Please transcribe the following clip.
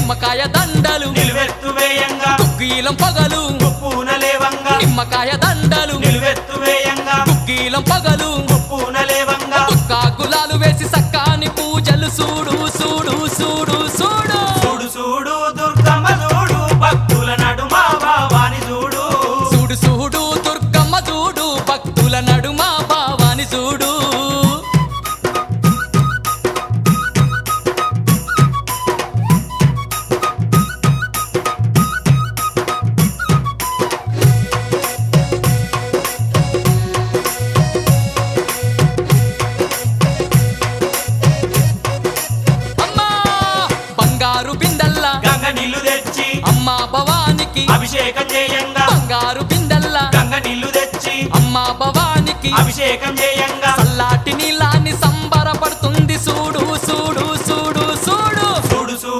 నిమ్మకాయ దండలు నిలువెత్తు వేయంగా గుగ్గీలం పగలు ఉప్పున లేవంగా నిమ్మకాయ దండలు నిలువెత్తు వేయంగా గుగ్గీలం పగలు ఉప్పున లేవంగా బుక్కా గులాలు వేసి సక్కాని పూజలు చూడు చూడు చూడు చూడు చూడు చూడు దుర్గమ్మ చూడు భక్తుల నడుమ భావాని చూడు చూడు చూడు దుర్గమ్మ చూడు భక్తుల నడుమ భావాని చూడు అమ్మా బంగారు బిందల్లా గంగ నీళ్లు తెచ్చి అమ్మా భవానికి అభిషేకం చేయంగా బంగారు బిందల్లా గంగ నీళ్లు తెచ్చి అమ్మా భవానికి అభిషేకం చేయంగా చల్లాటి నీళ్ళ